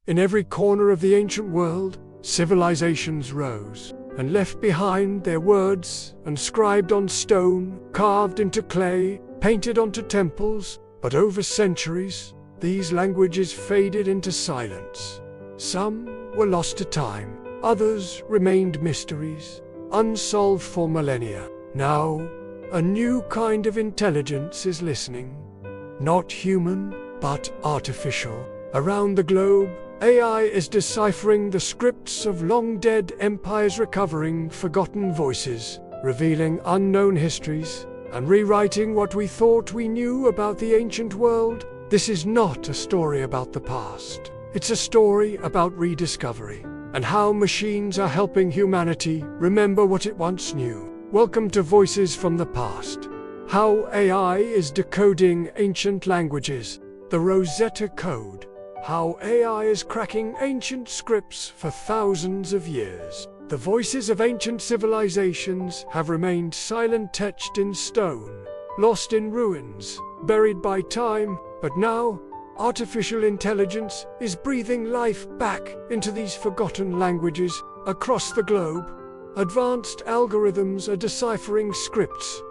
In every corner of the ancient world, civilizations rose and left behind their words, inscribed on stone, carved into clay, painted onto temples. But over centuries, these languages faded into silence. Some were lost to time, others remained mysteries, unsolved for millennia. Now, a new kind of intelligence is listening. Not human, but artificial. Around the globe, AI is deciphering the scripts of long-dead empires, recovering forgotten voices, revealing unknown histories, and rewriting what we thought we knew about the ancient world. This is not a story about the past. It's a story about rediscovery, and how machines are helping humanity remember what it once knew. Welcome to Voices from the Past. How AI is decoding ancient languages. The Rosetta Code. How AI is cracking ancient scripts for thousands of years. The voices of ancient civilizations have remained silent, etched in stone, lost in ruins, buried by time. But now, artificial intelligence is breathing life back into these forgotten languages across the globe. Advanced algorithms are deciphering scripts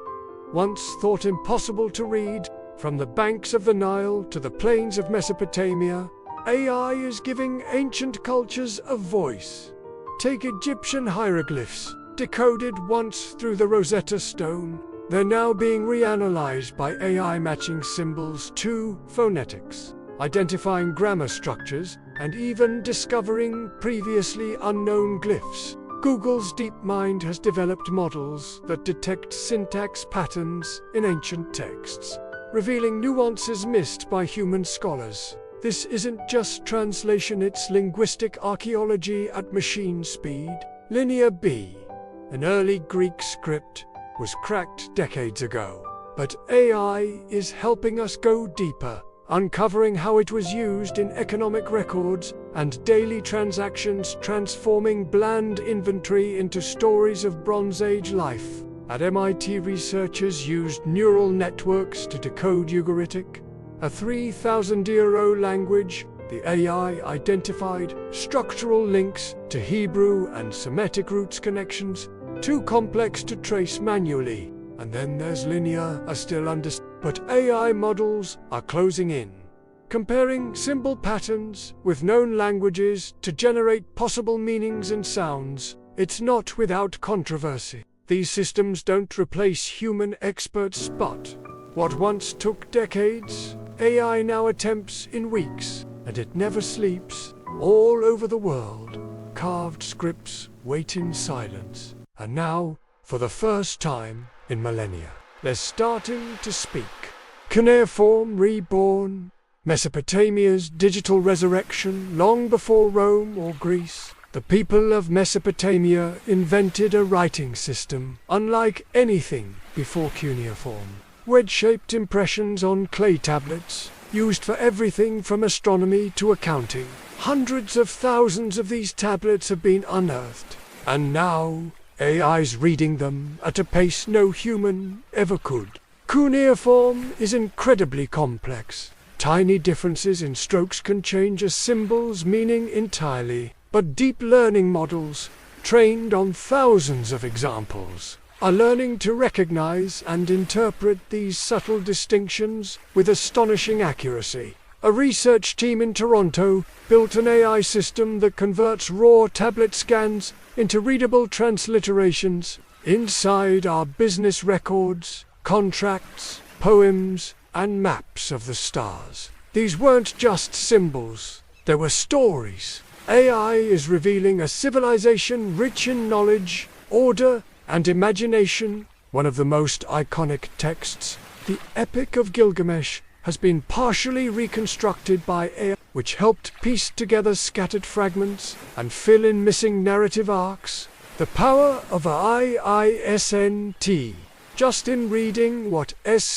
once thought impossible to read. From the banks of the Nile to the plains of Mesopotamia, AI is giving ancient cultures a voice. Take Egyptian hieroglyphs, decoded once through the Rosetta Stone. They're now being reanalyzed by AI, matching symbols to phonetics, identifying grammar structures, and even discovering previously unknown glyphs. Google's DeepMind has developed models that detect syntax patterns in ancient texts, revealing nuances missed by human scholars. This isn't just translation, it's linguistic archaeology at machine speed. Linear B, an early Greek script, was cracked decades ago. But AI is helping us go deeper, uncovering how it was used in economic records and daily transactions, transforming bland inventory into stories of Bronze Age life. At MIT, researchers used neural networks to decode Ugaritic, a 3,000-year-old language. The AI identified structural links to Hebrew and Semitic roots, connections too complex to trace manually. And then there's linear, still understood. But AI models are closing in, comparing symbol patterns with known languages to generate possible meanings and sounds. It's not without controversy. These systems don't replace human experts, but what once took decades, AI now attempts in weeks, and it never sleeps. All over the world, carved scripts wait in silence. And now, for the first time in millennia, they're starting to speak. Cuneiform reborn, Mesopotamia's digital resurrection. Long before Rome or Greece, the people of Mesopotamia invented a writing system unlike anything before cuneiform. Wedge-shaped impressions on clay tablets, used for everything from astronomy to accounting. Hundreds of thousands of these tablets have been unearthed, and now AI's reading them at a pace no human ever could. Cuneiform is incredibly complex. Tiny differences in strokes can change a symbol's meaning entirely. But deep learning models, trained on thousands of examples, are learning to recognize and interpret these subtle distinctions with astonishing accuracy. A research team in Toronto built an AI system that converts raw tablet scans into readable transliterations. Inside are business records, contracts, poems, and maps of the stars. These weren't just symbols, they were stories. AI is revealing a civilization rich in knowledge, order, and imagination. One of the most iconic texts, the Epic of Gilgamesh, has been partially reconstructed by AI, which helped piece together scattered fragments and fill in missing narrative arcs. The power of IISNT, just in reading what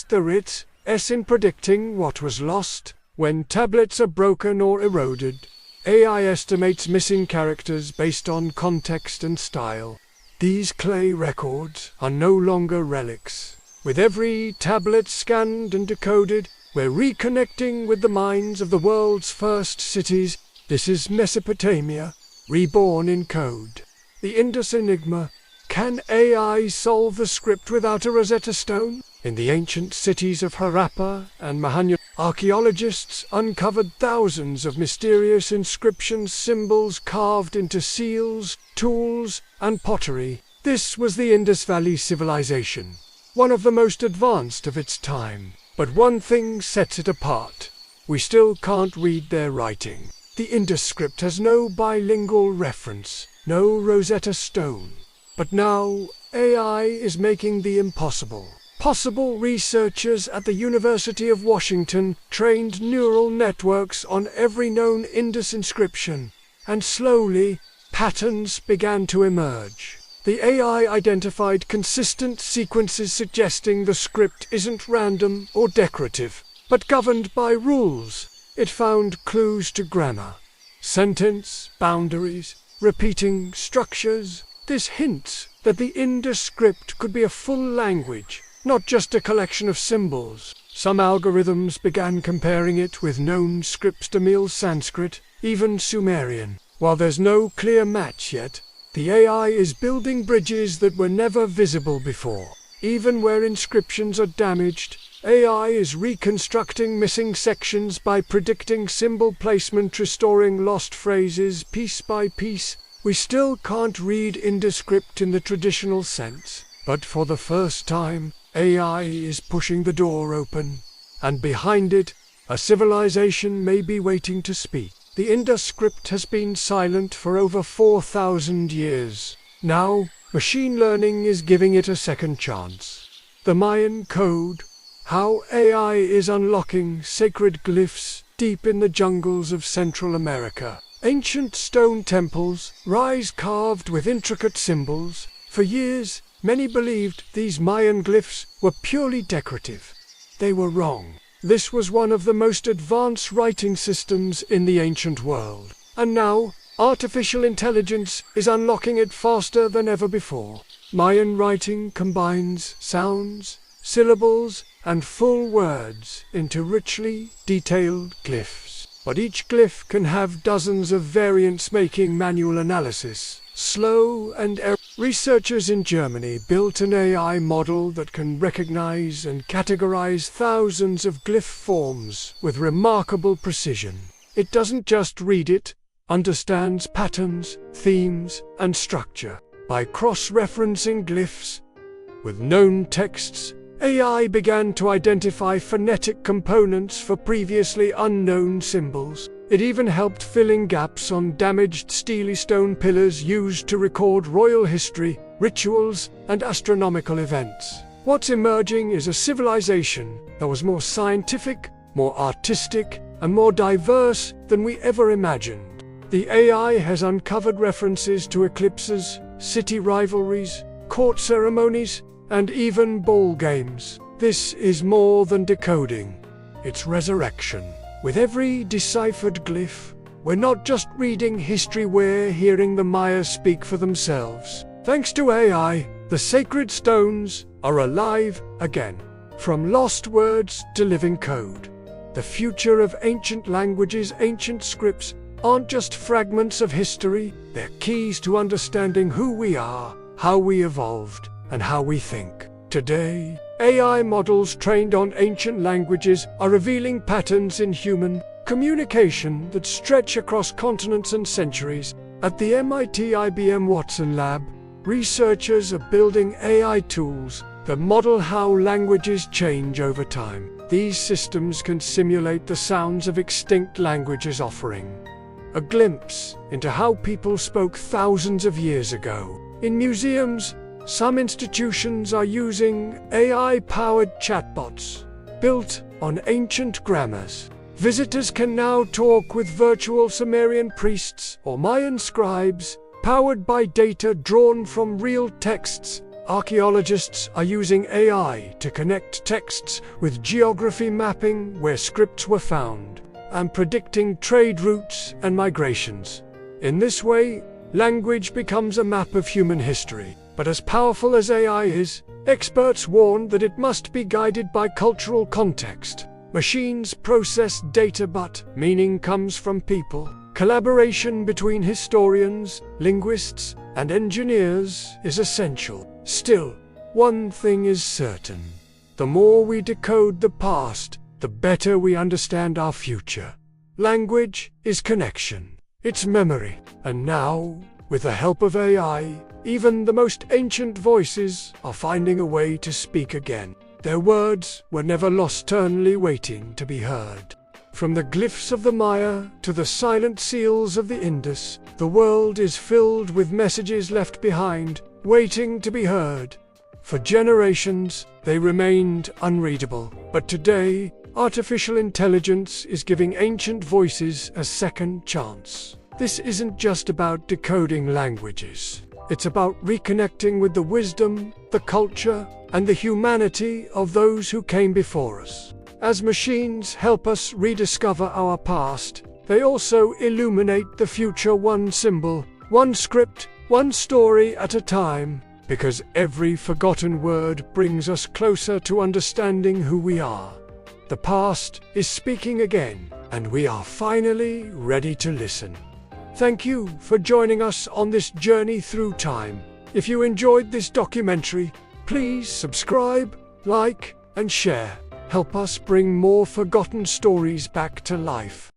there is, in predicting what was lost. When tablets are broken or eroded, AI estimates missing characters based on context and style. These clay records are no longer relics. With every tablet scanned and decoded, we're reconnecting with the minds of the world's first cities. This is Mesopotamia, reborn in code. The Indus Enigma. Can AI solve the script without a Rosetta Stone? In the ancient cities of Harappa and Mayan, archaeologists uncovered thousands of mysterious inscriptions, symbols carved into seals, tools, and pottery. This was the Indus Valley civilization, one of the most advanced of its time. But one thing sets it apart. We still can't read their writing. The Indus script has no bilingual reference, no Rosetta Stone. But now, AI is making the impossible possible. Researchers at the University of Washington trained neural networks on every known Indus inscription, and slowly, patterns began to emerge. The AI identified consistent sequences suggesting the script isn't random or decorative, but governed by rules. It found clues to grammar, sentence boundaries, repeating structures. This hints that the Indus script could be a full language, not just a collection of symbols. Some algorithms began comparing it with known scripts: Tamil, Sanskrit, even Sumerian. While there's no clear match yet, the AI is building bridges that were never visible before. Even where inscriptions are damaged, AI is reconstructing missing sections by predicting symbol placement, restoring lost phrases piece by piece. We still can't read Indus script in the traditional sense, but for the first time, AI is pushing the door open, and behind it, a civilization may be waiting to speak. The Indus script has been silent for over 4,000 years. Now, machine learning is giving it a second chance. The Mayan code, how AI is unlocking sacred glyphs deep in the jungles of Central America. Ancient stone temples rise carved with intricate symbols. For years, many believed these Mayan glyphs were purely decorative. They were wrong. This was one of the most advanced writing systems in the ancient world. And now, artificial intelligence is unlocking it faster than ever before. Mayan writing combines sounds, syllables, and full words into richly detailed glyphs. But each glyph can have dozens of variants, making manual analysis slow and error. Researchers in Germany built an AI model that can recognize and categorize thousands of glyph forms with remarkable precision. It doesn't just read it, understands patterns, themes, and structure. By cross-referencing glyphs with known texts, AI began to identify phonetic components for previously unknown symbols. It even helped fill in gaps on damaged steely stone pillars used to record royal history, rituals, and astronomical events. What's emerging is a civilization that was more scientific, more artistic, and more diverse than we ever imagined. The AI has uncovered references to eclipses, city rivalries, court ceremonies, and even ball games. This is more than decoding. It's resurrection. With every deciphered glyph, we're not just reading history, we're hearing the Maya speak for themselves. Thanks to AI, the sacred stones are alive again. From lost words to living code. The future of ancient languages, ancient scripts, aren't just fragments of history, they're keys to understanding who we are, how we evolved, and how we think. Today, AI models trained on ancient languages are revealing patterns in human communication that stretch across continents and centuries. At the MIT IBM Watson Lab, researchers are building AI tools that model how languages change over time. These systems can simulate the sounds of extinct languages, offering a glimpse into how people spoke thousands of years ago. In museums, some institutions are using AI-powered chatbots built on ancient grammars. Visitors can now talk with virtual Sumerian priests or Mayan scribes, powered by data drawn from real texts. Archaeologists are using AI to connect texts with geography, mapping where scripts were found, and predicting trade routes and migrations. In this way, language becomes a map of human history. But as powerful as AI is, experts warn that it must be guided by cultural context. Machines process data, but meaning comes from people. Collaboration between historians, linguists, and engineers is essential. Still, one thing is certain. The more we decode the past, the better we understand our future. Language is connection. It's memory. And now, with the help of AI, even the most ancient voices are finding a way to speak again. Their words were never lost, eternally waiting to be heard. From the glyphs of the Maya to the silent seals of the Indus, the world is filled with messages left behind, waiting to be heard. For generations, they remained unreadable. But today, artificial intelligence is giving ancient voices a second chance. This isn't just about decoding languages. It's about reconnecting with the wisdom, the culture, and the humanity of those who came before us. As machines help us rediscover our past, they also illuminate the future, one symbol, one script, one story at a time, because every forgotten word brings us closer to understanding who we are. The past is speaking again, and we are finally ready to listen. Thank you for joining us on this journey through time. If you enjoyed this documentary, please subscribe, like, and share. Help us bring more forgotten stories back to life.